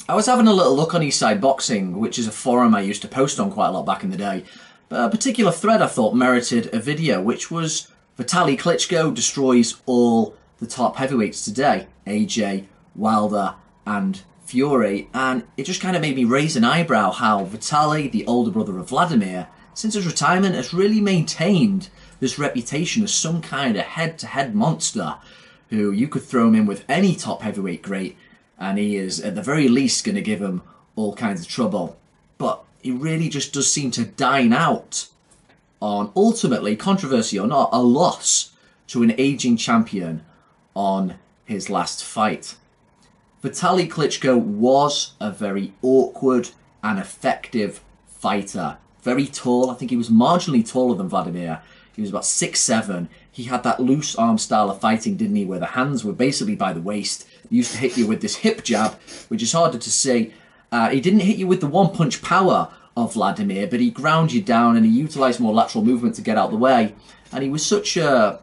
I was having a little look on Eastside Boxing, which is a forum I used to post on quite a lot back in the day. But a particular thread I thought merited a video, which was Vitali Klitschko destroys all the top heavyweights today. AJ, Wilder and Fury. And it just kind of made me raise an eyebrow how Vitali, the older brother of Wladimir, since his retirement has really maintained this reputation as some kind of head-to-head monster who you could throw him in with any top heavyweight great and he is at the very least going to give him all kinds of trouble. But he really just does seem to dine out on, ultimately, controversy or not, a loss to an aging champion on his last fight. Vitali Klitschko was a very awkward and effective fighter. Very tall. I think he was marginally taller than Wladimir. He was about 6'7". He had that loose arm style of fighting, didn't he, where the hands were basically by the waist. He used to hit you with this hip jab, which is harder to see. He didn't hit you with the one-punch power of Wladimir, but he ground you down and he utilised more lateral movement to get out the way. And he was such a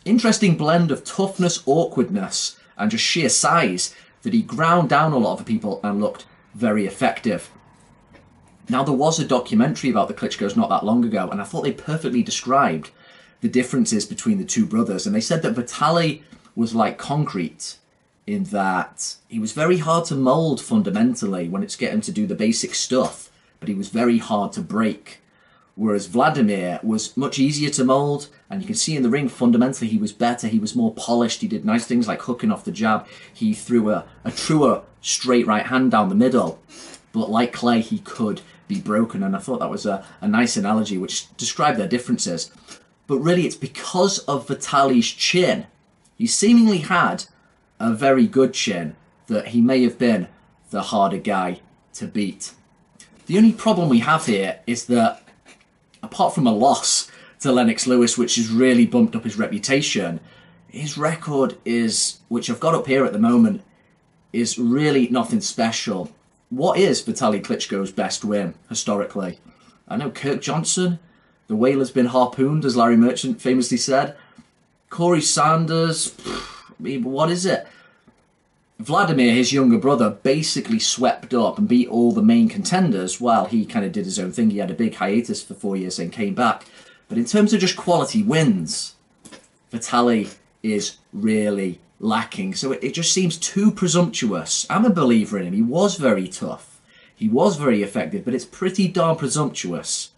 interesting blend of toughness, awkwardness, and just sheer size that he ground down a lot of people and looked very effective. Now, there was a documentary about the Klitschkos not that long ago, and I thought they perfectly described the differences between the two brothers. And they said that Vitali was like concrete in that he was very hard to mould fundamentally when it's getting to do the basic stuff, but he was very hard to break. Whereas Wladimir was much easier to mould, and you can see in the ring fundamentally he was better, he was more polished, he did nice things like hooking off the jab, he threw a truer straight right hand down the middle, but like clay he could be broken, and I thought that was a nice analogy which described their differences. But really it's because of Vitali's chin. He seemingly had a very good chin that he may have been the harder guy to beat. The only problem we have here is that apart from a loss to Lennox Lewis, which has really bumped up his reputation, his record is, which I've got up here at the moment, is really nothing special. What is Vitali Klitschko's best win, historically? I know Kirk Johnson, the whale's been harpooned, as Larry Merchant famously said. Corey Sanders, what is it? Wladimir, his younger brother, basically swept up and beat all the main contenders while he kind of did his own thing. He had a big hiatus for 4 years and came back. But in terms of just quality wins, Vitali is really lacking. So it just seems too presumptuous. I'm a believer in him. He was very tough. He was very effective, but it's pretty darn presumptuous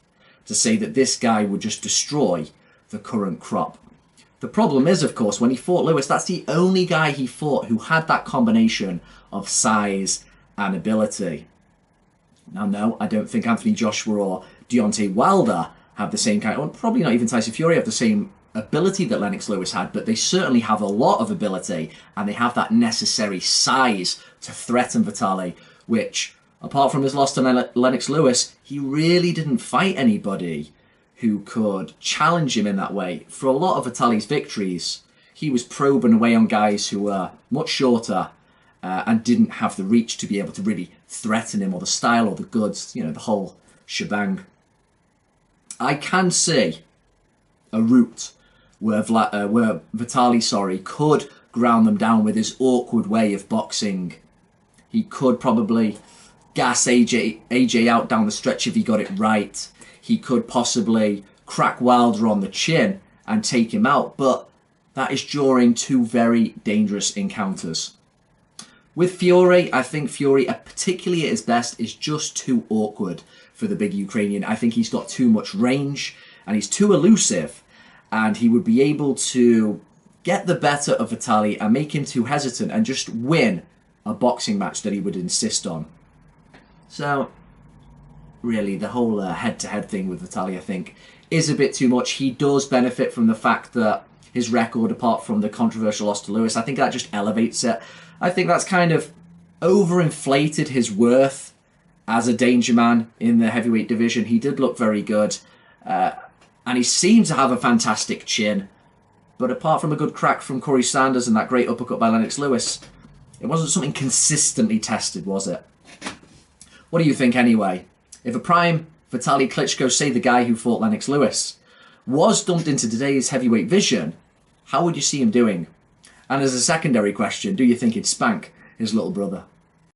to say that this guy would just destroy the current crop. The problem is, of course, when he fought Lewis, that's the only guy he fought who had that combination of size and ability. Now, no, I don't think Anthony Joshua or Deontay Wilder have the same kind, or probably not even Tyson Fury have the same ability that Lennox Lewis had, but they certainly have a lot of ability, and they have that necessary size to threaten Vitali, which, apart from his loss to Lennox Lewis, he really didn't fight anybody who could challenge him in that way. For a lot of Vitali's victories, he was probing away on guys who were much shorter and didn't have the reach to be able to really threaten him, or the style or the goods, you know, the whole shebang. I can see a route where Vitali, could ground them down with his awkward way of boxing. He could probably gas AJ out down the stretch if he got it right. He could possibly crack Wilder on the chin and take him out, but that is during two very dangerous encounters. With Fury, I think Fury, particularly at his best, is just too awkward for the big Ukrainian. I think he's got too much range and he's too elusive, and he would be able to get the better of Vitali and make him too hesitant and just win a boxing match that he would insist on. So really, the whole head-to-head thing with Vitali, I think, is a bit too much. He does benefit from the fact that his record, apart from the controversial loss to Lewis, I think that just elevates it. I think that's kind of overinflated his worth as a danger man in the heavyweight division. He did look very good, and he seemed to have a fantastic chin. But apart from a good crack from Corey Sanders and that great uppercut by Lennox Lewis, it wasn't something consistently tested, was it? What do you think anyway? If a prime Vitali Klitschko, say the guy who fought Lennox Lewis, was dumped into today's heavyweight vision, how would you see him doing? And as a secondary question, do you think he'd spank his little brother?